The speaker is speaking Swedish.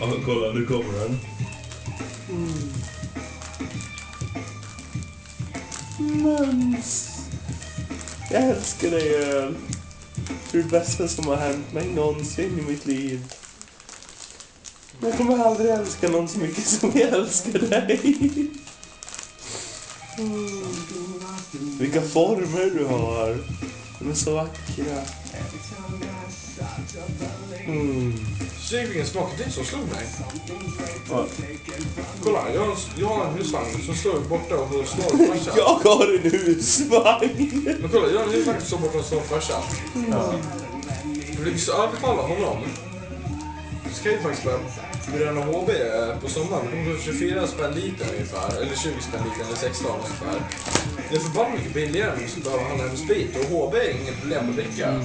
Ja, kolla, nu kommer den. Mums. Jag älskar dig, öl. Du är det bästa som har hänt mig någonsin i mitt liv. Jag kommer aldrig älska någon så mycket som jag älskar dig. Vilka former du har. De är så vackra. Vilken smak det som slog mig. Ja. Kolla, jag har en husvagn som står borta och slår farsan. Jag har en husvagn. Men kolla, jag har en husvagn som står borta och slår farsan. För det så överfalla honom. Så ska jag faktiskt börja bränna HB på sommaren. Det kommer 24 spänn liter ungefär. Eller 20 spänn liter, eller 16 ungefär. Det är förbannat mycket billigare än att behöva handla hem sprit. Och HB är inget problem att dricka.